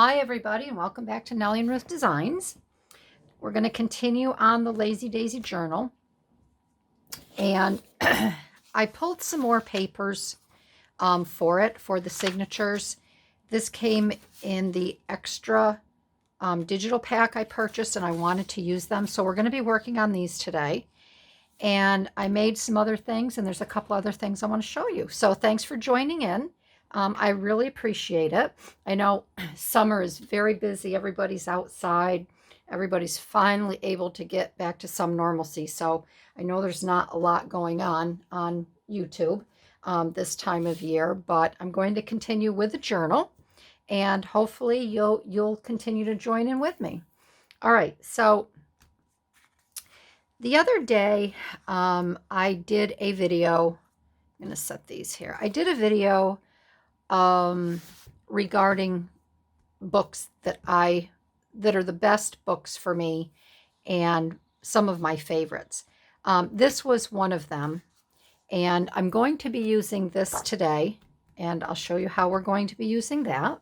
Hi everybody and welcome back to Nellie and Ruth Designs. We're going to continue on the Lazy Daisy journal, and I pulled some more papers for the signatures. This came in the extra digital pack I purchased, and I wanted to use them, so we're going to be working on these today. And I made some other things, and there's a couple other things I want to show you. So thanks for joining in. I really appreciate it. I know summer is very busy. Everybody's outside. Everybody's finally able to get back to some normalcy. So I know there's not a lot going on YouTube this time of year, but I'm going to continue with the journal, and hopefully you'll continue to join in with me. All right, so the other day, I did a video. I'm going to set these here. I did a video regarding books that are the best books for me and some of my favorites. This was one of them, and I'm going to be using this today, and I'll show you how we're going to be using that.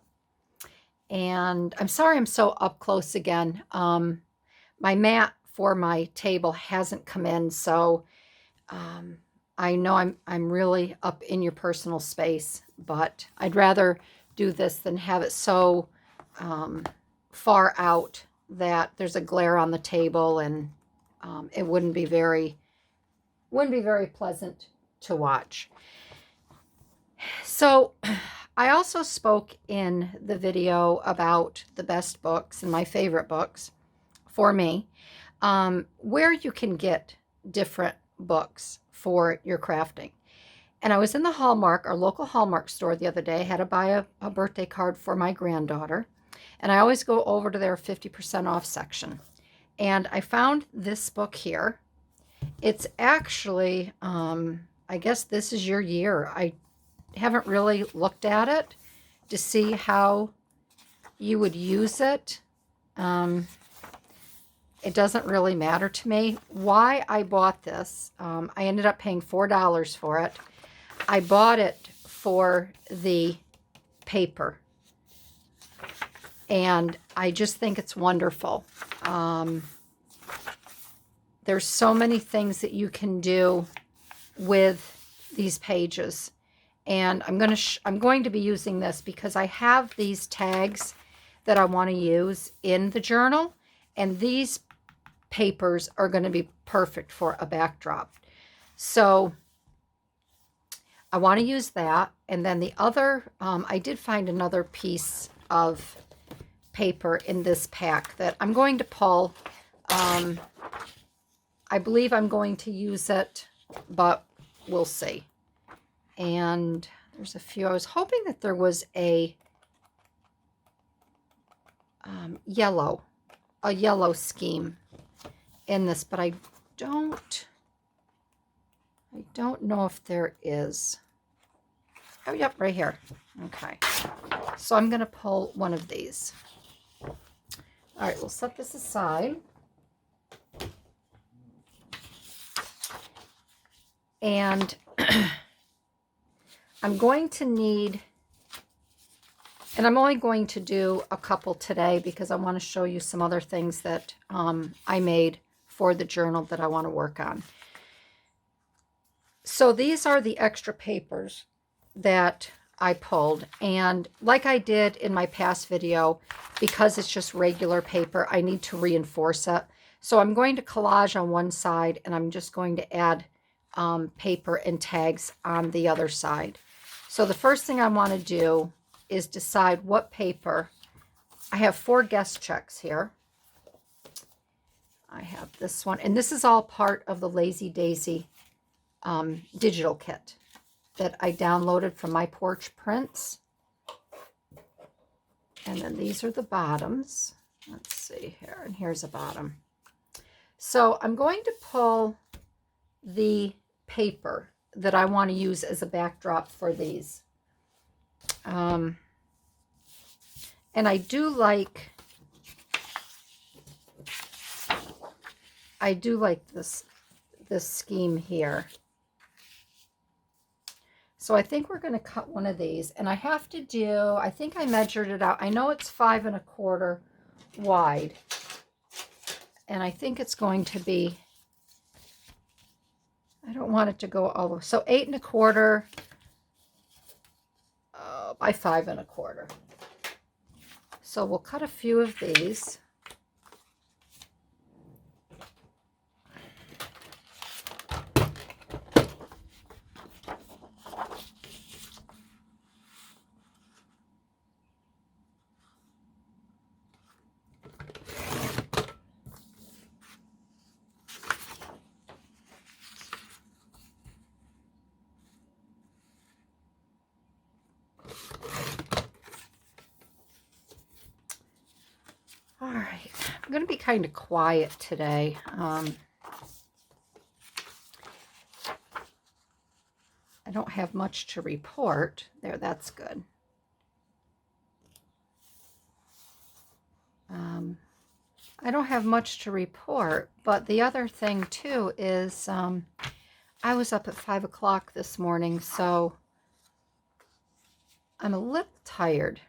And I'm sorry I'm so up close again. My mat for my table hasn't come in, so I know I'm really up in your personal space, but I'd rather do this than have it so far out that there's a glare on the table, and it wouldn't be very pleasant to watch. So I also spoke in the video about the best books and my favorite books for me, where you can get different books for your crafting. And I was in the our local Hallmark store the other day. I had to buy a birthday card for my granddaughter, and I always go over to their 50% off section. And I found this book here. It's actually, I guess this is your year. I haven't really looked at it to see how you would use it. It doesn't really matter to me. Why I bought this, I ended up paying $4 for it. I bought it for the paper, and I just think it's wonderful. There's so many things that you can do with these pages, and I'm going to be using this because I have these tags that I want to use in the journal, and these papers are going to be perfect for a backdrop. So I want to use that. And then the other, I did find another piece of paper in this pack that I'm going to pull. I believe I'm going to use it, but we'll see. And there's a few. I was hoping that there was a yellow scheme in this, but I don't know if there is. Oh, yep, right here. Okay. So I'm going to pull one of these. All right, we'll set this aside. And I'm going to need, and I'm only going to do a couple today because I want to show you some other things that I made for the journal that I want to work on. So these are the extra papers that I pulled, and like I did in my past video, because it's just regular paper, I need to reinforce it. So I'm going to collage on one side, and I'm just going to add paper and tags on the other side. So the first thing I want to do is decide what paper. I have 4 guest checks here. I have this one, and this is all part of the Lazy Daisy digital kit that I downloaded from my Porch prints. And then these are the bottoms. Let's see here, and here's a bottom. So I'm going to pull the paper that I want to use as a backdrop for these. And I do like this scheme here. So I think we're going to cut one of these, and I have to do, I think I measured it out. I know it's 5 1/4 wide, and I think it's going to be, I don't want it to go all the way. So 8 1/4 by 5 1/4. So we'll cut a few of these. All right, I'm going to be kind of quiet today. I don't have much to report. There, that's good. I don't have much to report, but the other thing too is I was up at 5 o'clock this morning, so I'm a little tired.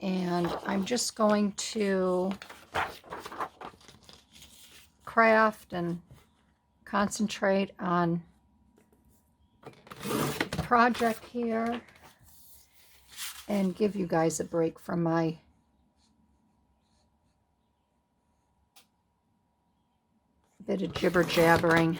And I'm just going to craft and concentrate on the project here and give you guys a break from my bit of jibber jabbering.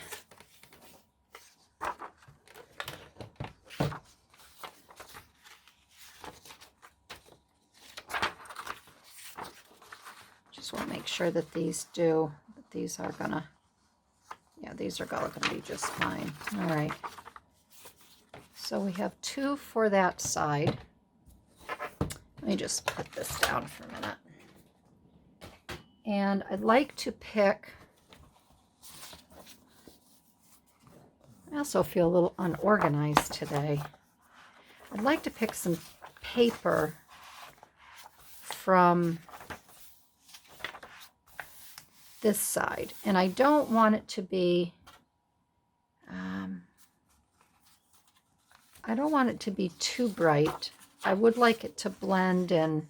Just want to make sure that these are gonna, yeah, these are all gonna be just fine. All right. So we have 2 for that side. Let me just put this down for a minute. And I'd like to pick, I also feel a little unorganized today. I'd like to pick some paper from this side, and I don't want it to be, I don't want it to be too bright. I would like it to blend in.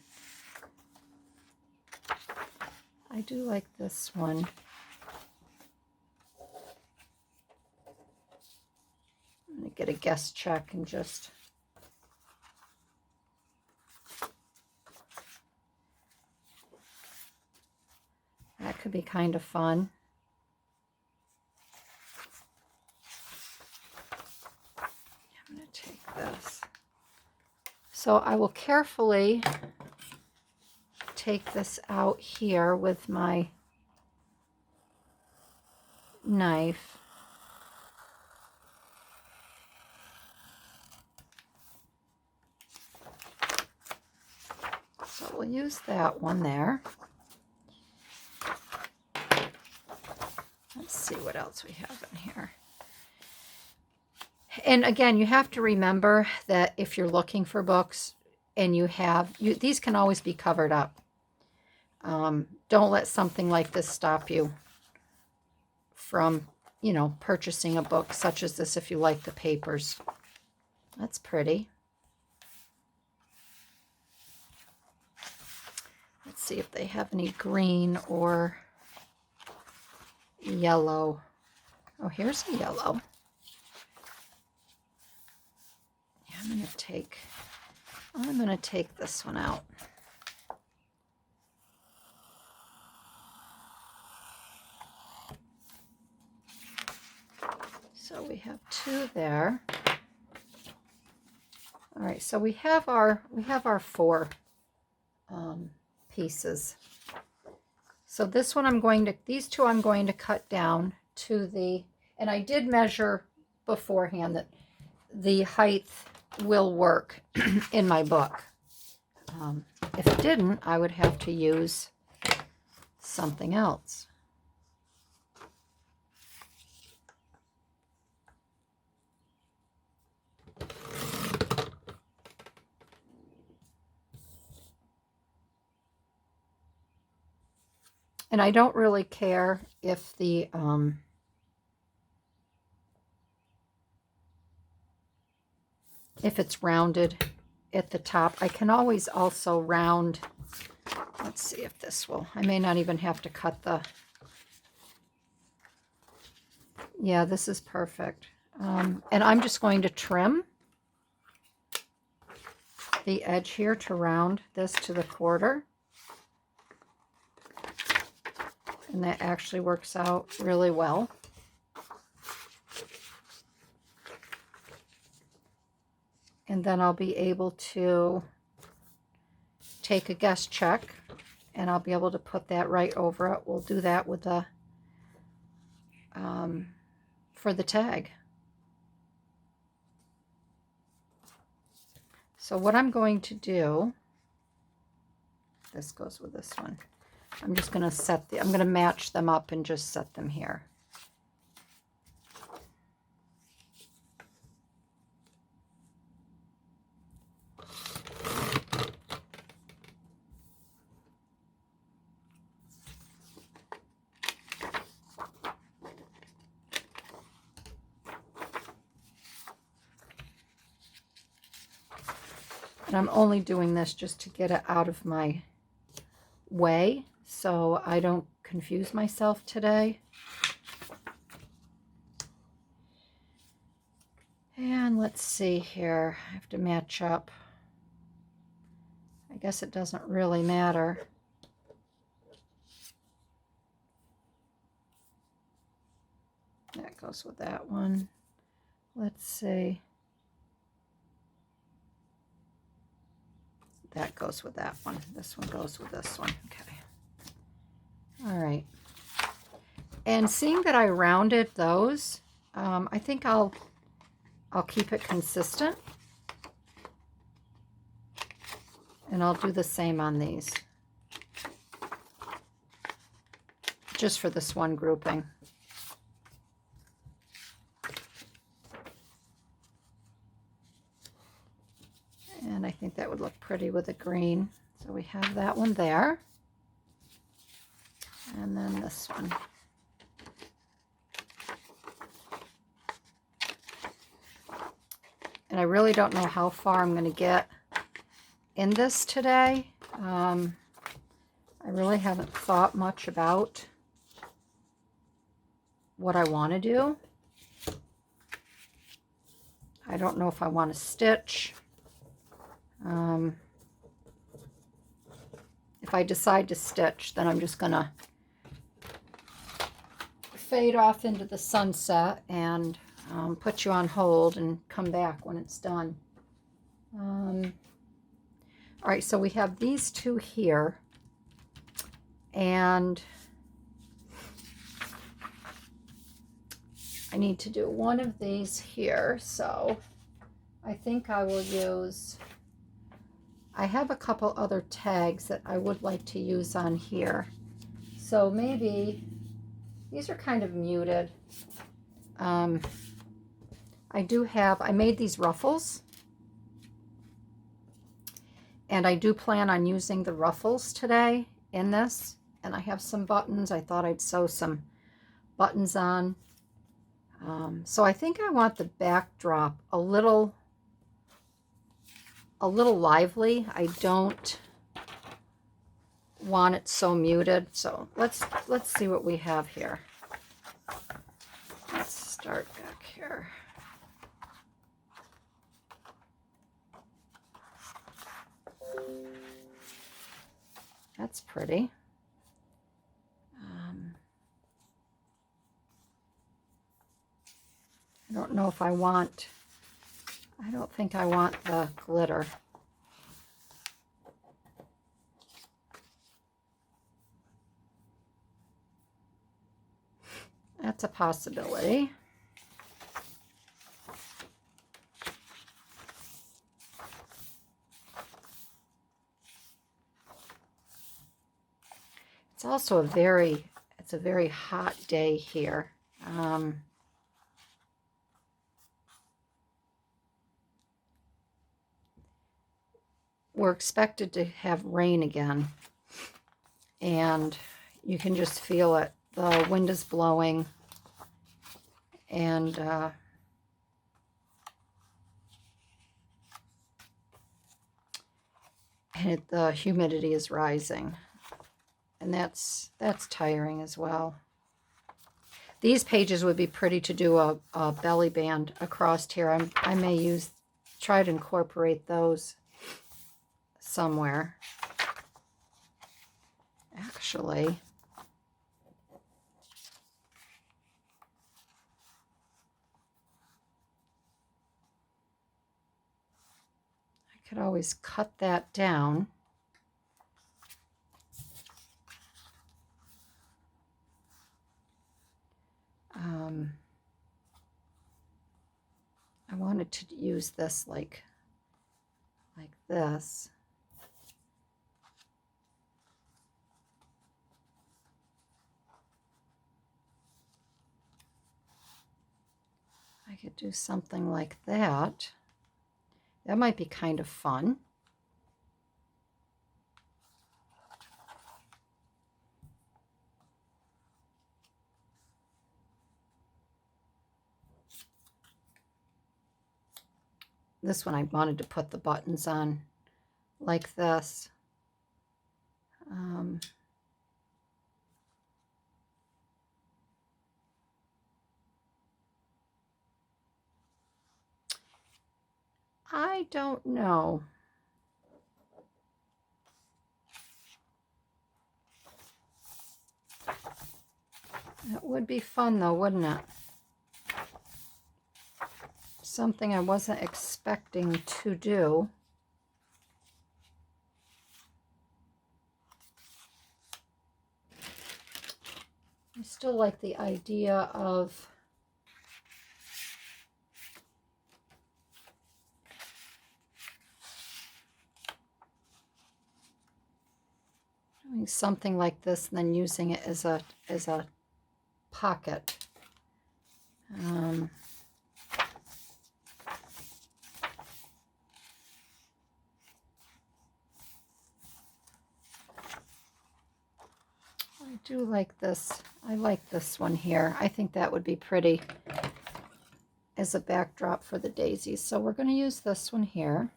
I do like this one. I'm going to get a guess check and just that could be kind of fun. I'm going to take this. So I will carefully take this out here with my knife. So we'll use that one there. Let's see what else we have in here. And again, you have to remember that if you're looking for books and these can always be covered up. Don't let something like this stop you from, purchasing a book such as this if you like the papers. That's pretty. Let's see if they have any green or yellow. Oh, here's a yellow. Yeah, I'm going to take this one out. So we have 2 there. All right, so we have our 4 pieces. So this one these 2 I'm going to cut down to and I did measure beforehand that the height will work in my book. If it didn't, I would have to use something else. And I don't really care if the if it's rounded at the top. I can always also round. Let's see if this will. I may not even have to cut the. Yeah, this is perfect. And I'm just going to trim the edge here to round this to the quarter. And that actually works out really well. And then I'll be able to take a guest check, and I'll be able to put that right over it. We'll do that with the for the tag. So what I'm going to do, this goes with this one. I'm just going to I'm going to match them up and just set them here. And I'm only doing this just to get it out of my way so I don't confuse myself today. And let's see here. I have to match up. I guess it doesn't really matter. That goes with that one. Let's see. That goes with that one. This one goes with this one. Okay. All right. And seeing that I rounded those, I think I'll keep it consistent. And I'll do the same on these. Just for this one grouping. And I think that would look pretty with the green. So we have that one there. And then this one. And I really don't know how far I'm going to get in this today. I really haven't thought much about what I want to do. I don't know if I want to stitch. If I decide to stitch, then I'm just going to fade off into the sunset and put you on hold and come back when it's done. All right, so we have these two here, and I need to do one of these here, so I think I will use, I have a couple other tags that I would like to use on here. So maybe, these are kind of muted. I made these ruffles. And I do plan on using the ruffles today in this. And I have some buttons. I thought I'd sew some buttons on. So I think I want the backdrop a little lively. I don't want it so muted. So let's see what we have here. Let's start back here. That's pretty. I don't know if I don't think I want the glitter. That's a possibility. It's also a very hot day here. We're expected to have rain again, and you can just feel it. The wind is blowing, and And the humidity is rising. And that's tiring as well. These pages would be pretty to do a belly band across here. I may try to incorporate those somewhere. Actually, I could always cut that down. I wanted to use this like this. I could do something like that. That might be kind of fun. This one I wanted to put the buttons on like this. I don't know. That would be fun though, wouldn't it? Something I wasn't expecting to do. I still like the idea of doing something like this and then using it as a pocket. I do like this. I like this one here. I think that would be pretty as a backdrop for the daisies. So we're going to use this one here.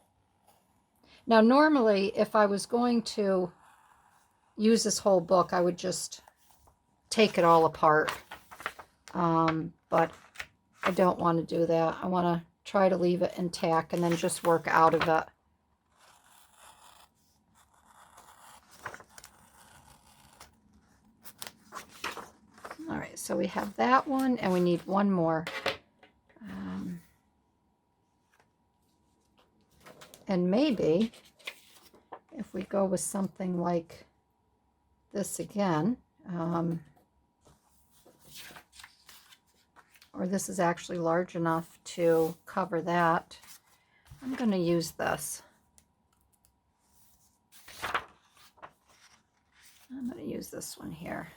Now, normally, if I was going to use this whole book, I would just take it all apart. But I don't want to do that. I want to try to leave it intact and then just work out of it. All right, so we have that one, and we need one more. And maybe if we go with something like this again, or this is actually large enough to cover that, I'm going to use this. I'm going to use this one here.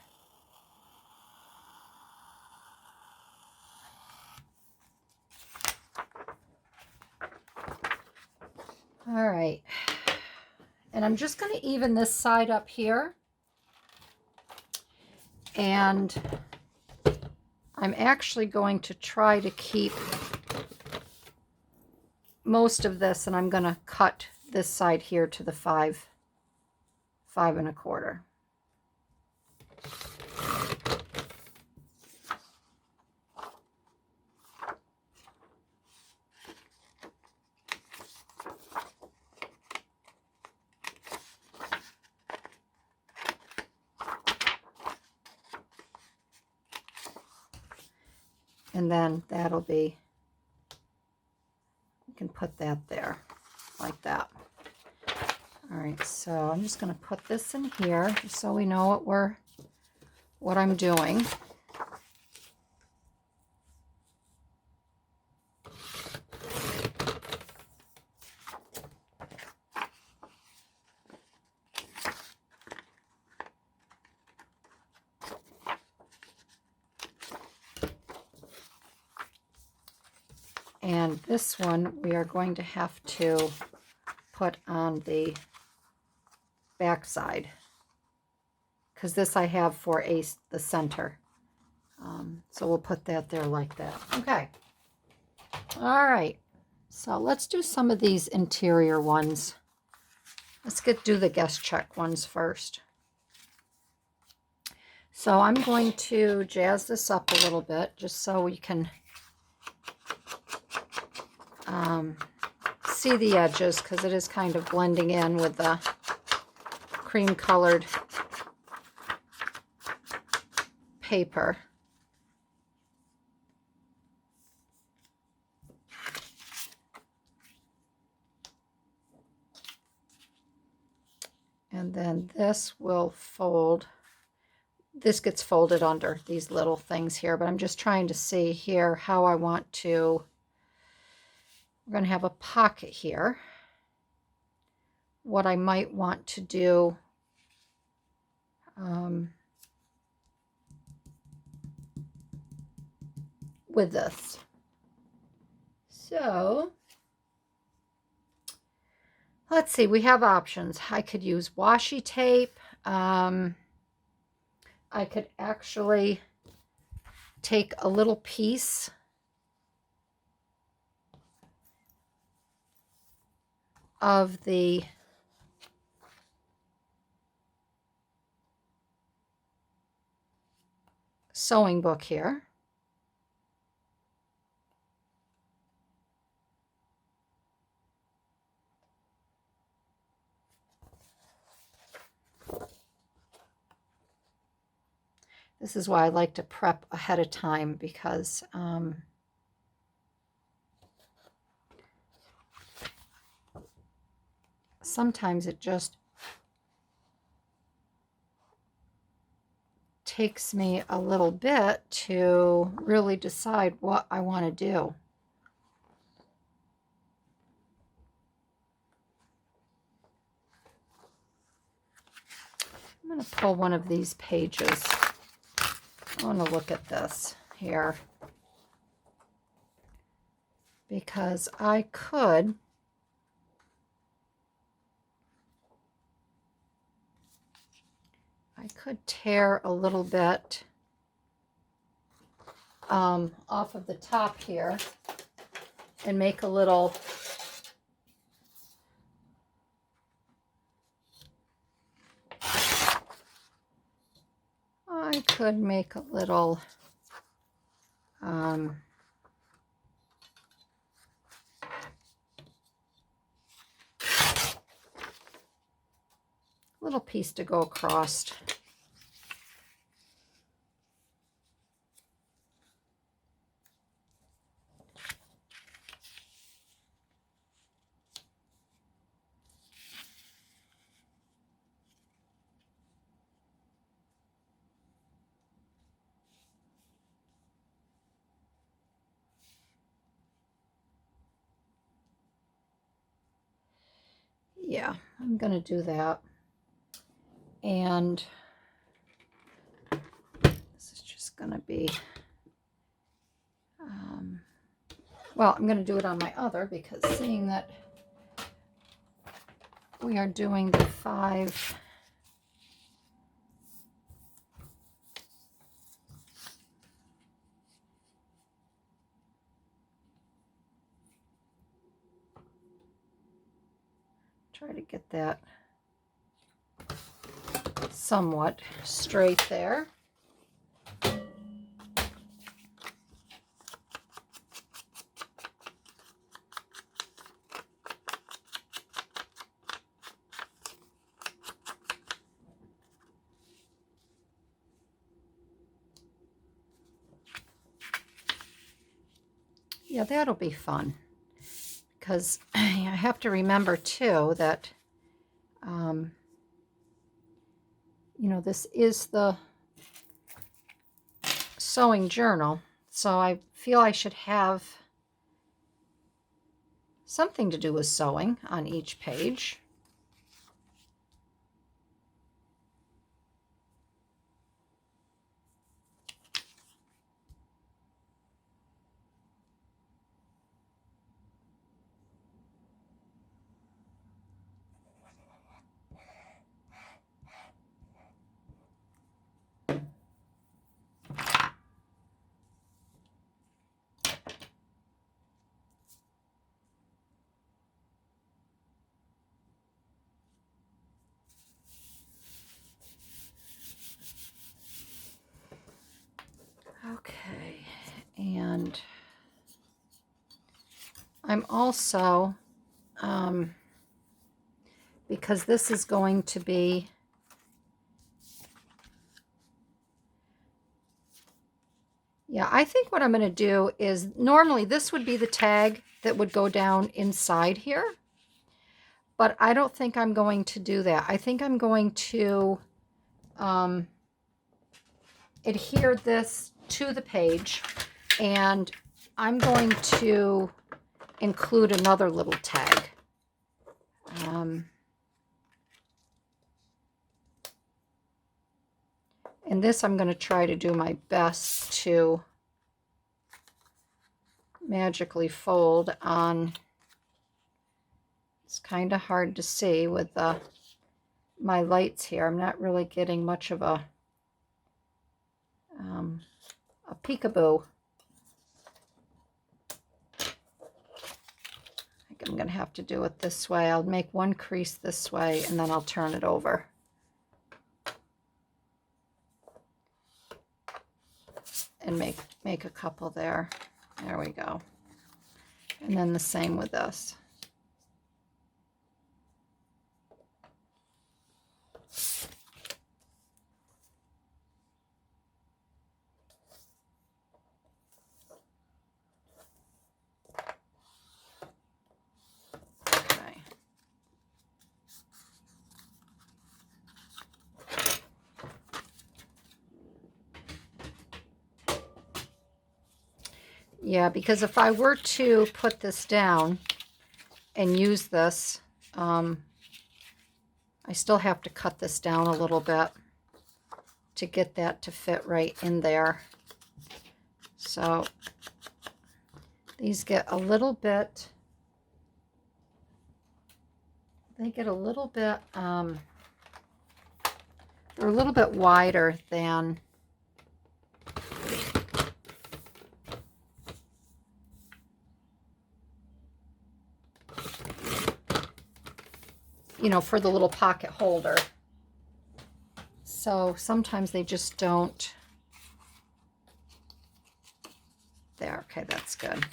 All right, and I'm just going to even this side up here, and I'm actually going to try to keep most of this, and I'm going to cut this side here to the 5 1/4. And then that'll be, you can put that there like that. All right, so I'm just going to put this in here just so we know what I'm doing. And this one we are going to have to put on the back side, because this I have for the center. So we'll put that there like that. Okay. All right. So let's do some of these interior ones. Let's do the guest check ones first. So I'm going to jazz this up a little bit just so we can see the edges, because it is kind of blending in with the cream colored paper. And then this will fold. This gets folded under these little things here, but I'm just trying to see here how I want to. We're going to have a pocket here. What I might want to do with this. So let's see, we have options. I could use washi tape. I could actually take a little piece of the sewing book here. This is why I like to prep ahead of time, because sometimes it just takes me a little bit to really decide what I want to do. I'm going to pull one of these pages. I want to look at this here, because I could tear a little bit off of the top here and make a little little piece to go across. Yeah, I'm going to do that. And this is just going to be, well, I'm going to do it on my other, because seeing that we are doing the 5 try to get that somewhat straight there. Yeah, that'll be fun, because I have to remember too that you know, this is the sewing journal, so I feel I should have something to do with sewing on each page. I'm also, because this is going to be, yeah, I think what I'm going to do is, normally this would be the tag that would go down inside here, but I don't think I'm going to do that. I think I'm going to adhere this to the page, and I'm going to include another little tag. And this I'm going to try to do my best to magically fold on. It's kind of hard to see with my lights here. I'm not really getting much of a peekaboo. I think I'm going to have to do it this way. I'll make one crease this way, and then I'll turn it over. And make a couple there. There we go. And then the same with this. Okay. Yeah, because if I were to put this down and use this, I still have to cut this down a little bit to get that to fit right in there. So these get a little bit, they get a little bit, they're a little bit wider than for the little pocket holder. So sometimes they just don't. There, okay, that's good.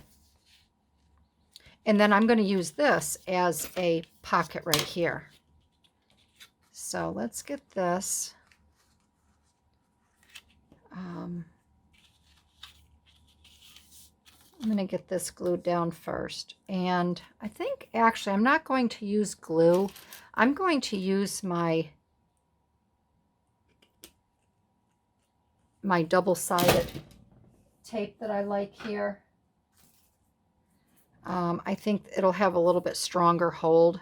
And then I'm going to use this as a pocket right here. So let's get this. I'm going to get this glued down first. And I think actually I'm not going to use glue. I'm going to use my double-sided tape that I like here. I think it'll have a little bit stronger hold.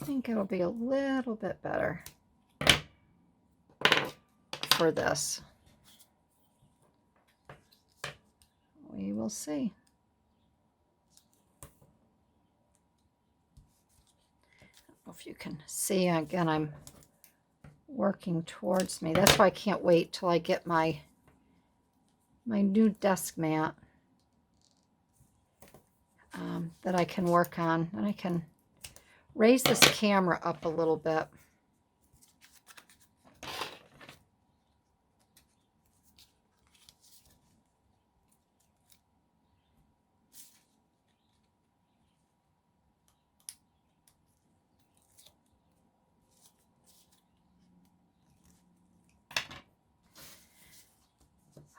I think it'll be a little bit better for this. We will see. I don't know if you can see. Again, I'm working towards me. That's why I can't wait till I get my new desk mat that I can work on, and I can raise this camera up a little bit.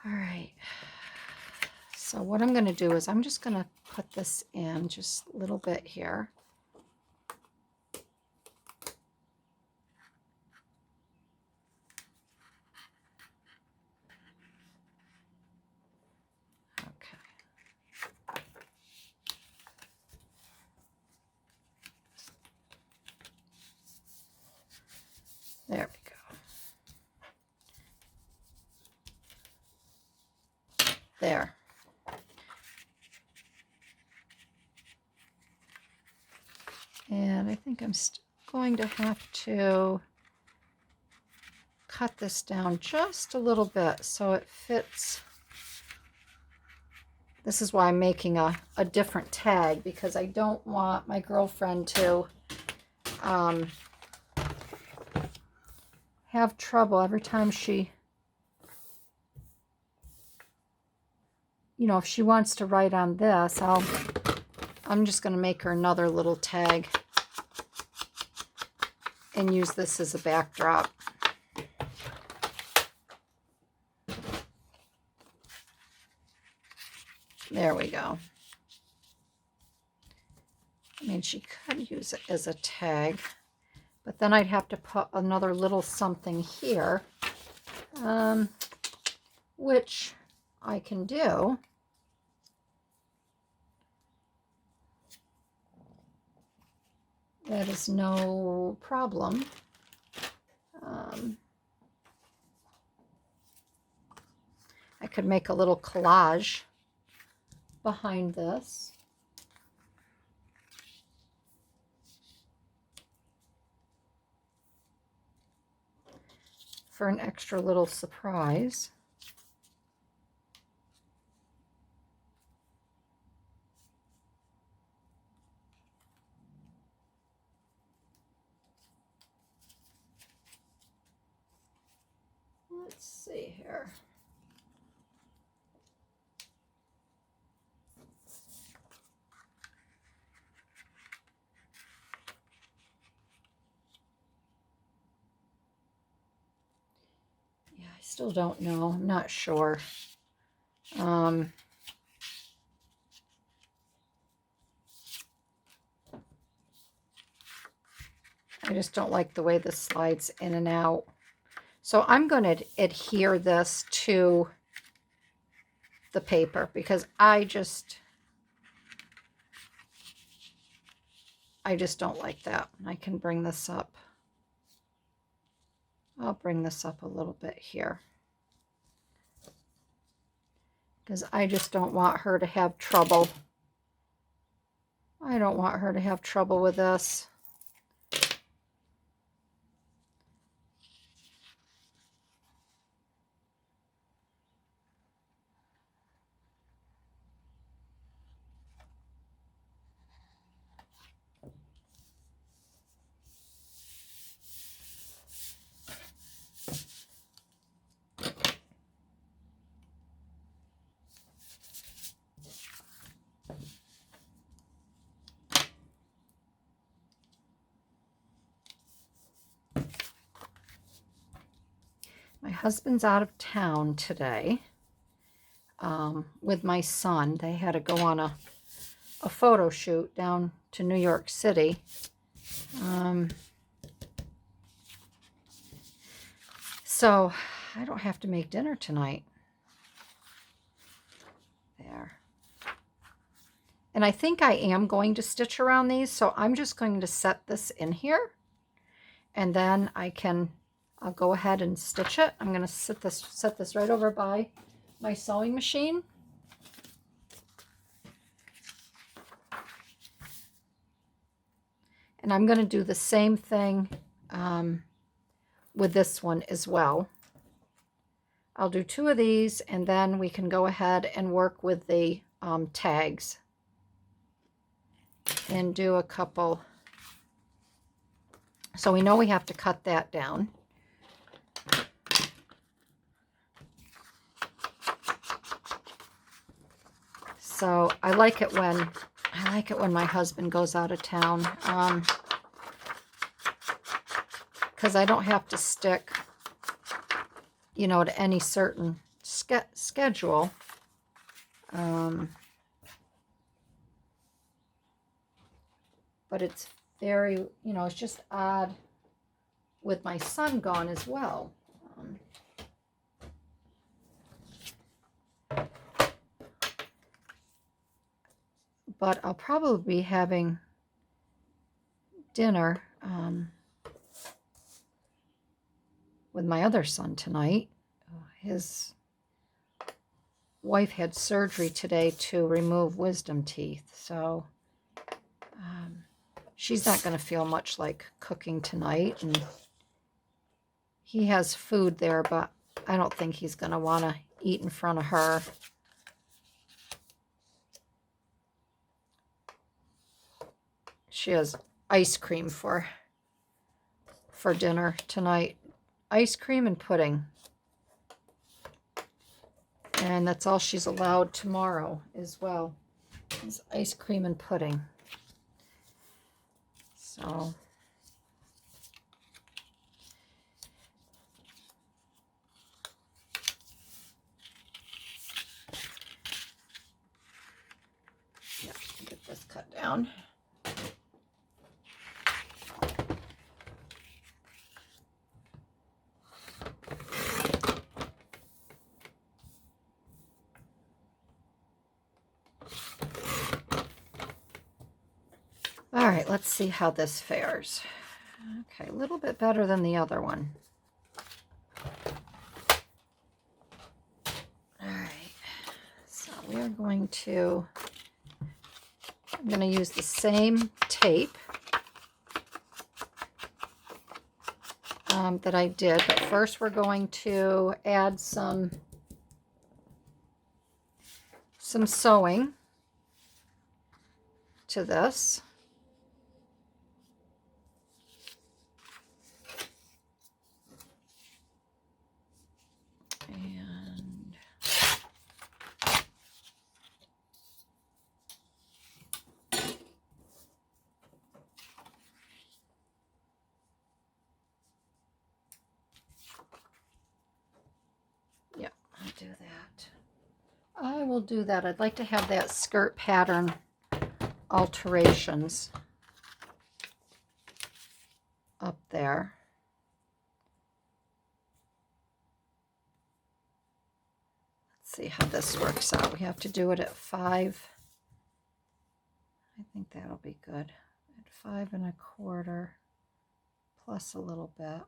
All right. So what I'm going to do is I'm just going to put this in just a little bit here. There we go. There. And I think I'm going to have to cut this down just a little bit so it fits. This is why I'm making a different tag, because I don't want my girlfriend to have trouble every time she, you know, if she wants to write on this, I'm just going to make her another little tag and use this as a backdrop. There we go. I mean, she could use it as a tag, but then I'd have to put another little something here, which I can do. That is no problem. I could make a little collage behind this. For an extra little surprise. Let's see here. Yeah, I still don't know. I'm not sure. I just don't like the way this slides in and out. So I'm going to adhere this to the paper because I just don't like that. I can bring this up. I'll bring this up a little bit here because I just don't want her to have trouble. I don't want her to have trouble with this. My husband's out of town today with my son. They had to go on a photo shoot down to New York City. So I don't have to make dinner tonight. There. And I think I am going to stitch around these, so I'm just going to set this in here. And then I'll go ahead and stitch it. I'm going to set this right over by my sewing machine. And I'm going to do the same thing with this one as well. I'll do 2 of these, and then we can go ahead and work with the tags and do a couple. So we know we have to cut that down. So I like it when my husband goes out of town, because I don't have to stick, you know, to any certain schedule. But it's very, you know, it's just odd with my son gone as well. But I'll probably be having dinner with my other son tonight. His wife had surgery today to remove wisdom teeth, so she's not going to feel much like cooking tonight. And he has food there, but I don't think he's going to want to eat in front of her. She has ice cream for dinner tonight. ice cream and pudding. And that's all she's allowed tomorrow as well, is ice cream and pudding. So yeah, get this cut down. All right, let's see how this fares. Okay, a little bit better than the other one. All right, so we are going to, I'm going to use the same tape that I did, but first we're going to add some sewing to this. And yeah, I'll do that. I will do that. I'd like to have that skirt pattern alterations up there. Let's see how this works out. We have to do it at 5. I think that'll be good. At 5 1/4 plus a little bit.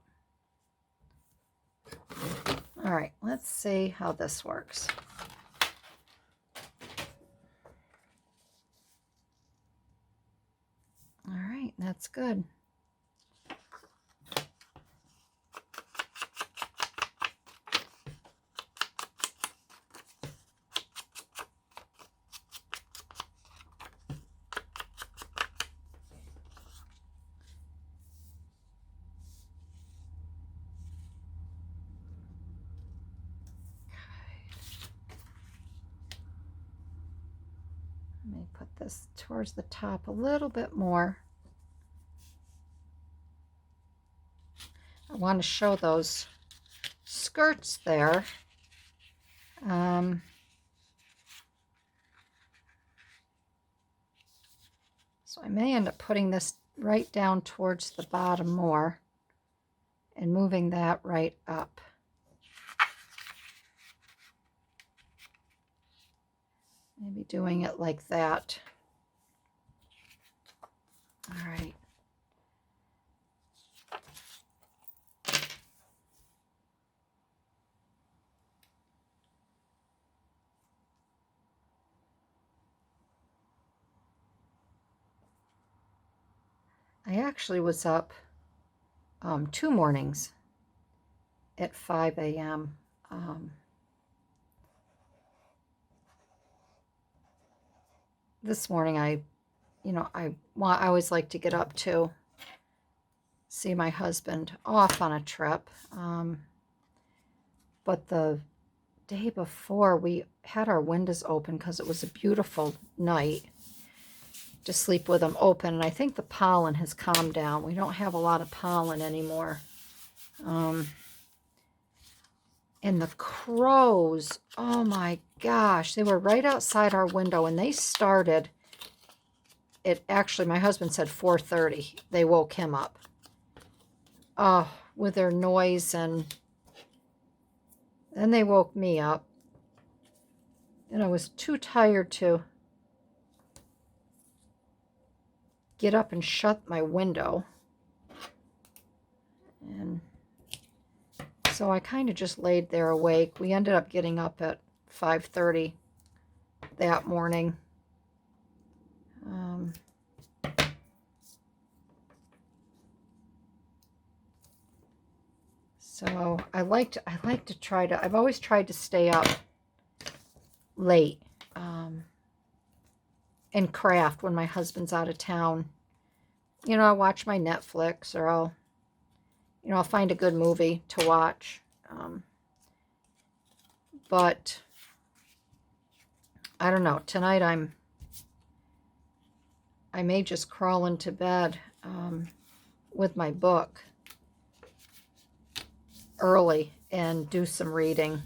All right, let's see how this works. All right, that's good. Let me put this towards the top a little bit more. I want to show those skirts there. So I may end up putting this right down towards the bottom more and moving that right up. Maybe doing it like that. All right. I actually was up 2 mornings at 5 a.m. This morning I always like to get up to see my husband off on a trip. But the day before we had our windows open because it was a beautiful night to sleep with them open, and I think the pollen has calmed down. We don't have a lot of pollen anymore. And the crows, oh my gosh, they were right outside our window, and they started at, actually my husband said 4:30. They woke him up. Oh, with their noise, and then they woke me up. And I was too tired to get up and shut my window. And so I kind of just laid there awake. We ended up getting up at 5:30 that morning. So I like to try to, I've always tried to stay up late and craft when my husband's out of town. You know, I'll watch my Netflix, or I'll You know, I'll find a good movie to watch. But I don't know. Tonight I may just crawl into bed with my book early and do some reading.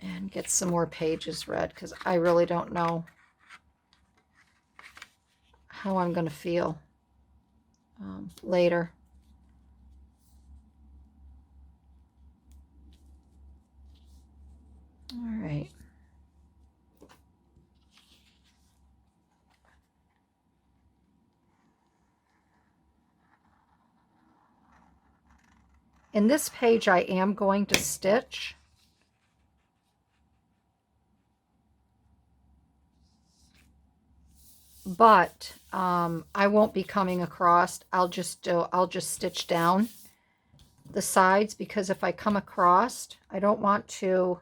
And get some more pages read, because I really don't know how I'm going to feel later. All right. In this page, I am going to stitch. But I won't be coming across. I'll just stitch down the sides, because if I come across, I don't want to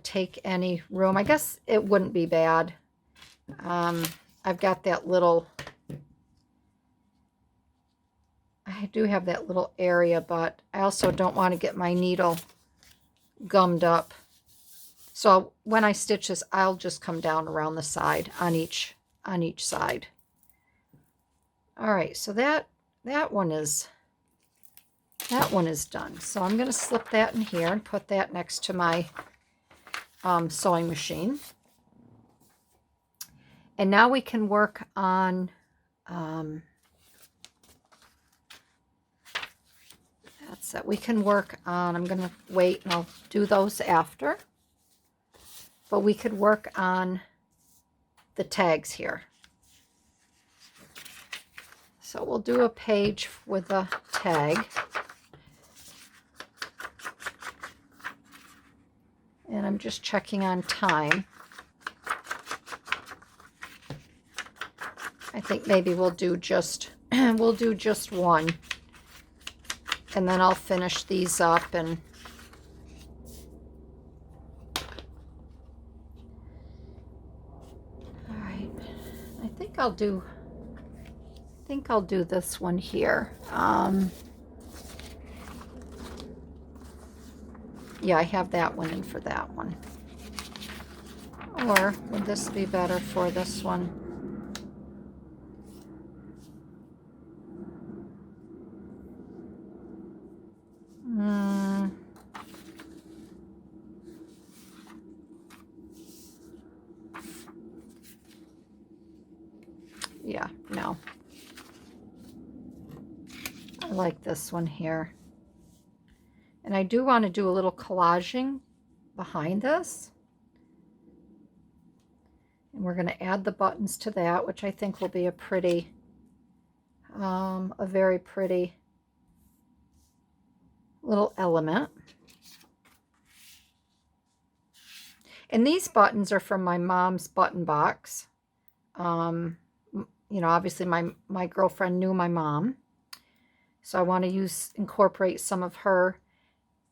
take any room. I guess it wouldn't be bad. I've got that little, I do have that little area, but I also don't want to get my needle gummed up. So when I stitch this, I'll just come down around the side on each side. All right, so that one is done. So I'm going to slip that in here and put that next to my sewing machine. And now we can work on that's it. We can work on, I'm going to wait and I'll do those after. But we could work on the tags here. So we'll do a page with a tag. And I'm just checking on time. I think maybe we'll do just one. And then I'll finish these up and all right. I think I'll do this one here. Yeah, I have that one in for that one. Or would this be better for this one? Yeah, no. I like this one here. And I do want to do a little collaging behind this. And we're going to add the buttons to that, which I think will be a pretty, a very pretty little element. And these buttons are from my mom's button box. You know, obviously my girlfriend knew my mom. So I want to incorporate some of her.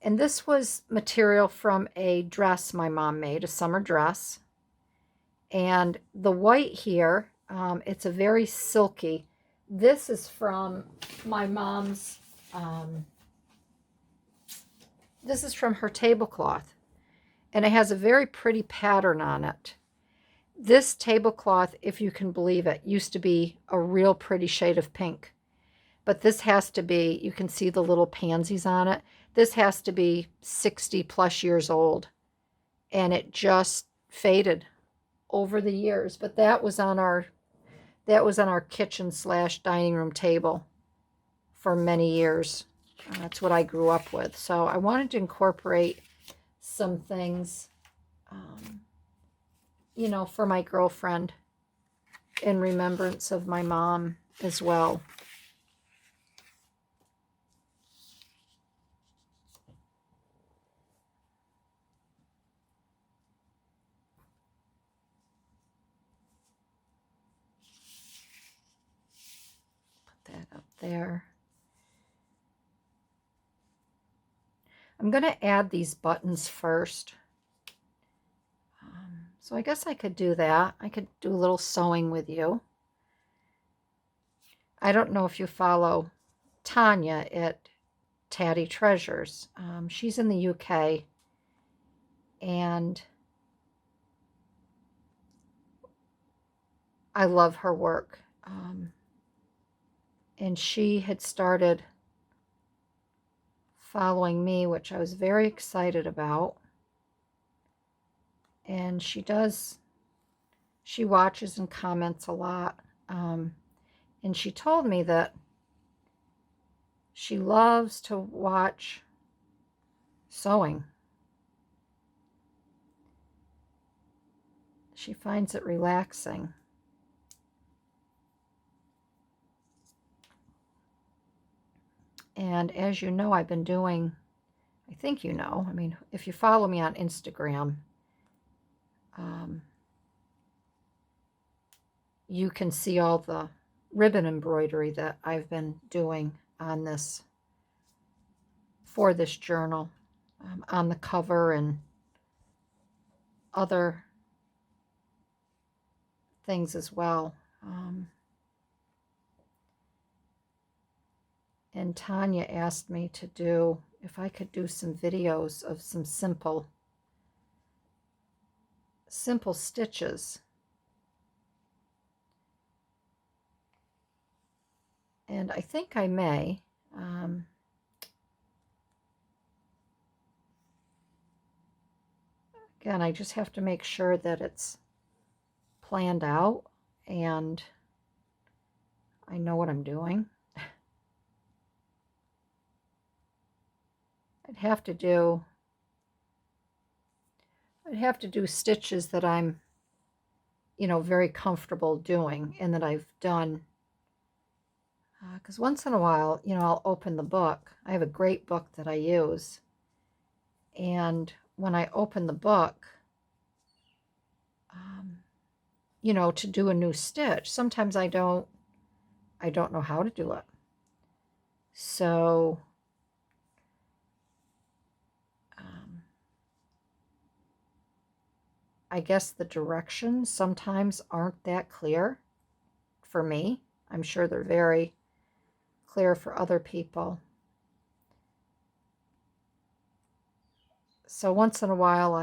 And this was material from a dress my mom made, a summer dress. And the white here, it's a very silky. This is from my mom's, this is from her tablecloth. And it has a very pretty pattern on it. This tablecloth, if you can believe it, used to be a real pretty shade of pink. But this has to be, you can see the little pansies on it. This has to be 60 plus years old. And it just faded over the years. But that was on our kitchen / dining room table for many years. That's what I grew up with. So I wanted to incorporate some things, you know, for my girlfriend in remembrance of my mom as well. Put that up there. I'm going to add these buttons first. So I guess I could do that. I could do a little sewing with you. I don't know if you follow Tanya at Tatty Treasures. She's in the UK, and I love her work. And she had started following me, which I was very excited about. And she watches and comments a lot. And she told me that she loves to watch sewing. She finds it relaxing. And as you know, I've been doing, I think you know, I mean, if you follow me on Instagram, you can see all the ribbon embroidery that I've been doing on this, for this journal, on the cover and other things as well. And Tanya asked me to do, if I could do some videos of some simple stitches. And I think I may. Again, I just have to make sure that it's planned out and I know what I'm doing. I'd have to do stitches that I'm, very comfortable doing and that I've done. Because once in a while, I'll open the book. I have a great book that I use. And when I open the book, to do a new stitch, sometimes I don't know how to do it. So I guess the directions sometimes aren't that clear for me. I'm sure they're very clear for other people. So once in a while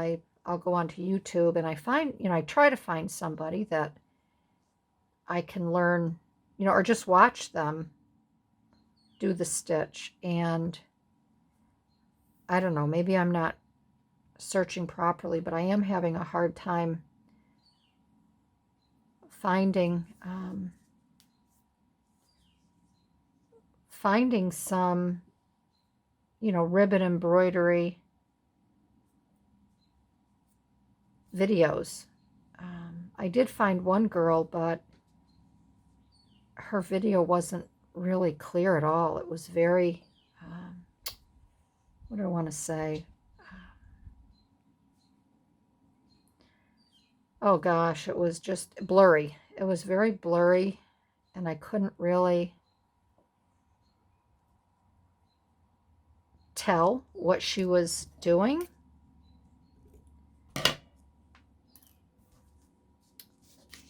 I'll go onto YouTube and I try to find somebody that I can learn, or just watch them do the stitch. And I don't know, maybe I'm not searching properly, but I am having a hard time finding some, ribbon embroidery videos. I did find one girl, but her video wasn't really clear at all. It was very, what do I want to say? Oh gosh, it was just blurry. It was very blurry, and I couldn't really tell what she was doing.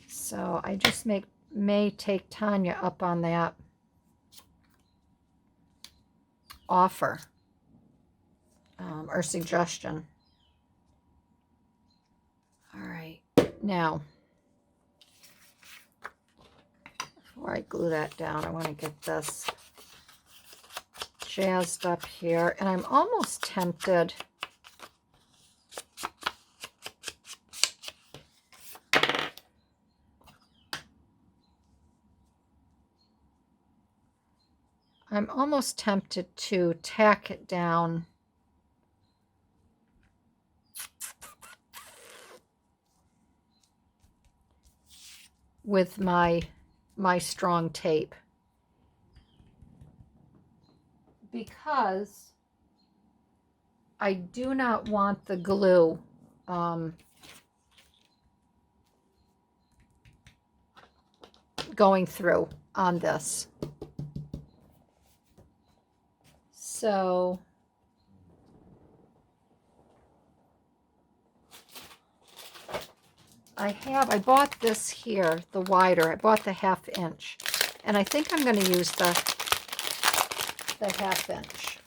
So I just may take Tanya up on that offer or suggestion. All right, now before I glue that down, I want to get this jazzed up here, and I'm almost tempted to tack it down with my strong tape, because I do not want the glue going through on this. So I bought this here, the wider. I bought the 1/2 inch. And I think I'm going to use the 1/2 inch.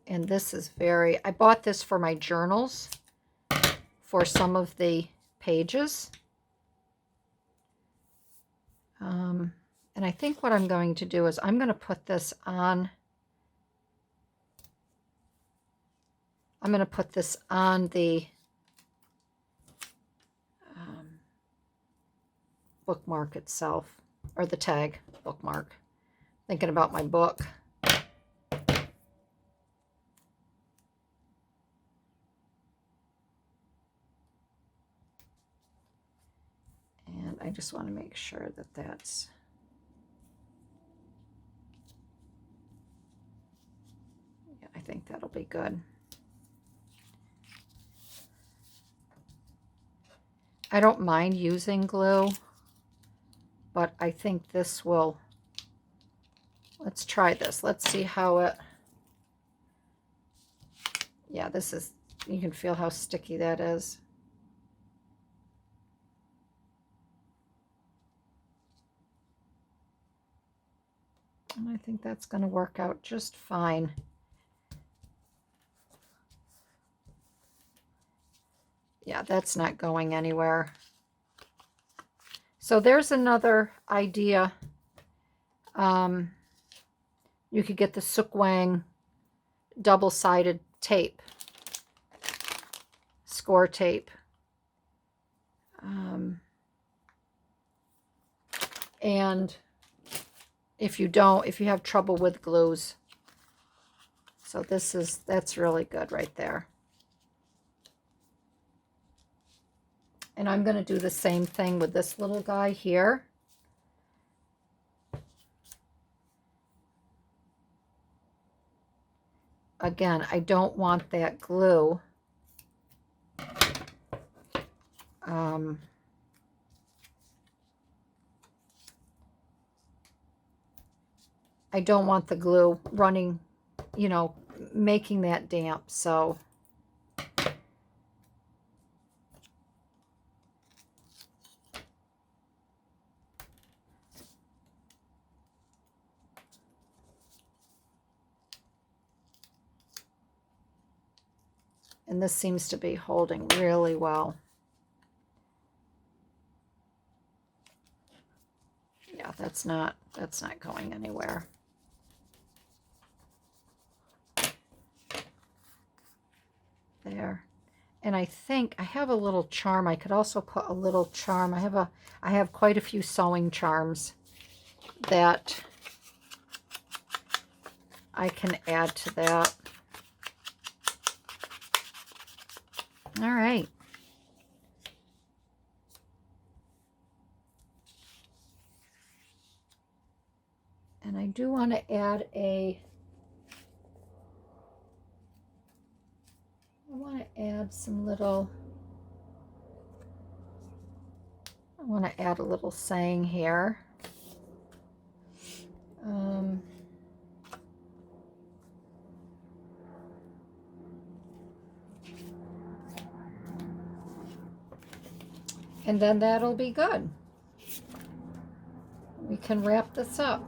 And this is I bought this for my journals, for some of the pages. And I think what I'm going to do is I'm going to put this on. I'm going to put this on the bookmark itself, or the tag bookmark. Thinking about my book. And I just want to make sure that that's... Yeah, I think that'll be good. I don't mind using glue, but I think this will... Let's try this. Let's see how it... Yeah, this is... You can feel how sticky that is. And I think that's going to work out just fine. Yeah, that's not going anywhere. So there's another idea. You could get the Sukwang double-sided tape, score tape. And if you have trouble with glues. So that's really good right there. And I'm going to do the same thing with this little guy here. Again, I don't want that glue. I don't want the glue running, making that damp. So and this seems to be holding really well. Yeah, that's not going anywhere. There. And I think I have a little charm. I could also put a little charm. I have quite a few sewing charms that I can add to that. All right. And I do want to add some little, I want to add a little saying here. And then that'll be good. We can wrap this up.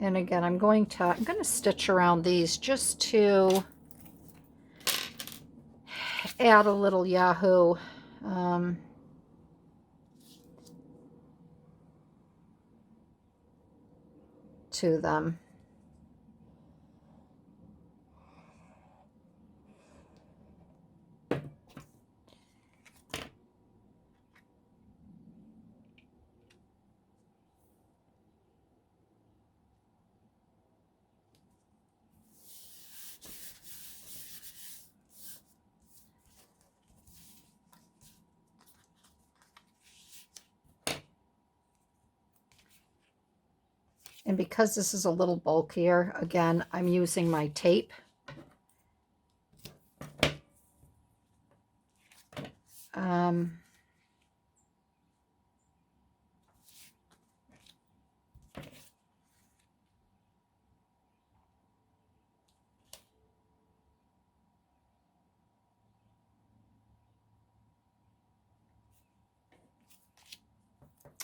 And again, I'm going to stitch around these just to add a little Yahoo to them. And because this is a little bulkier, again, I'm using my tape.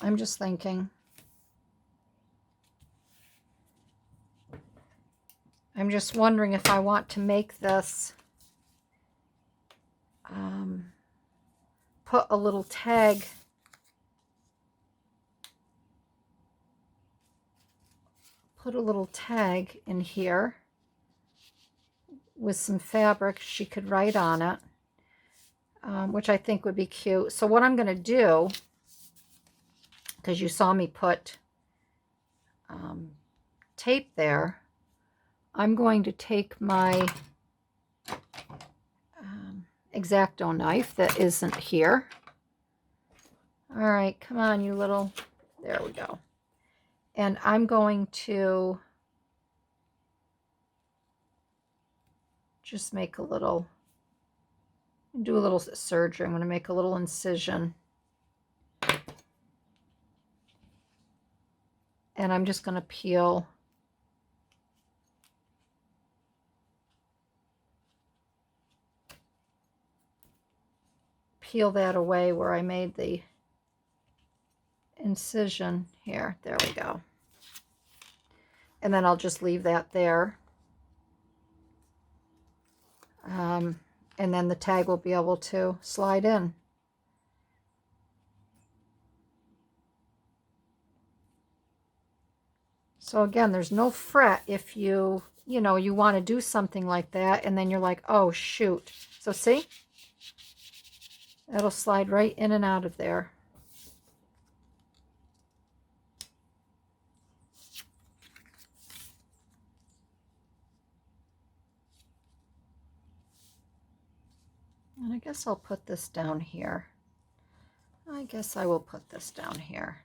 I'm just thinking. I'm just wondering if I want to make this, put a little tag in here with some fabric she could write on it, which I think would be cute. So what I'm going to do, because you saw me put tape there, I'm going to take my X-Acto knife that isn't here. All right, come on, you little, there we go. And I'm going to just make a little, do a little surgery. I'm going to make a little incision. And I'm just going to peel that away where I made the incision here. There we go. And then I'll just leave that there. And then the tag will be able to slide in. So again, there's no fret if you want to do something like that and then you're like, oh shoot. So see? That'll slide right in and out of there. And I guess I'll put this down here. I guess I will put this down here.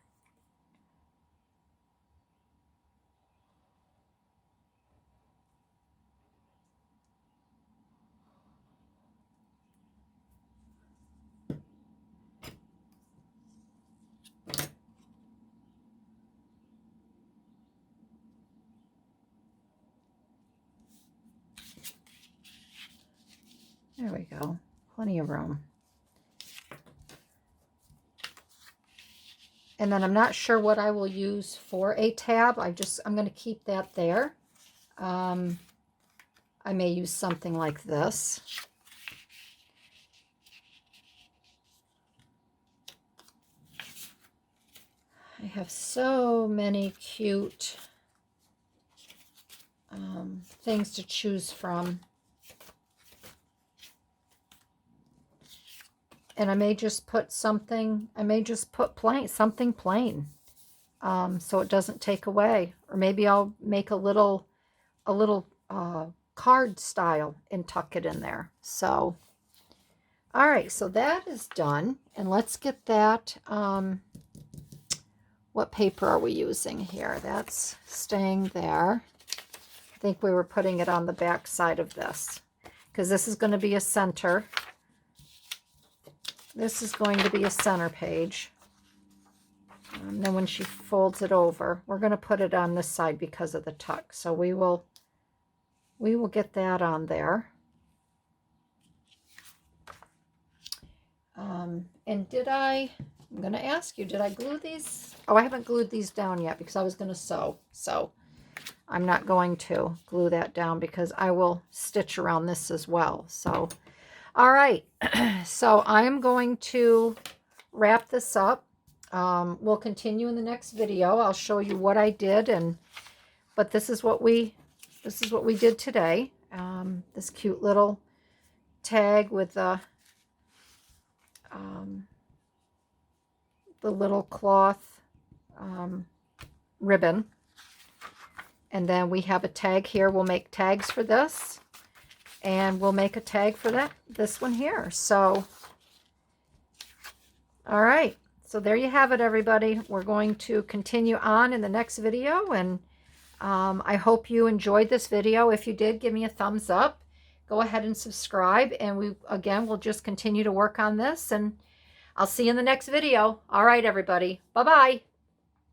There we go. Plenty of room. And then I'm not sure what I will use for a tab. I'm going to keep that there. I may use something like this. I have so many cute things to choose from. And I may just put something, something plain, so it doesn't take away. Or maybe I'll make a little card style and tuck it in there. So, all right, so that is done. And let's get that, what paper are we using here? That's staying there. I think we were putting it on the back side of this, because this is going to be a center. This is going to be a center page. And then when she folds it over, we're going to put it on this side because of the tuck. So we will get that on there. And I'm going to ask you, did I glue these? Oh, I haven't glued these down yet because I was going to sew. So I'm not going to glue that down because I will stitch around this as well. So, all right. So I'm going to wrap this up. We'll continue in the next video. I'll show you what I did, but this is what we did today. This cute little tag with the little cloth ribbon. And then we have a tag here. We'll make tags for this. And we'll make a tag for this one here. So, all right. So there you have it, everybody. We're going to continue on in the next video. And I hope you enjoyed this video. If you did, give me a thumbs up. Go ahead and subscribe, and we'll just continue to work on this, and I'll see you in the next video. All right, everybody. Bye-bye.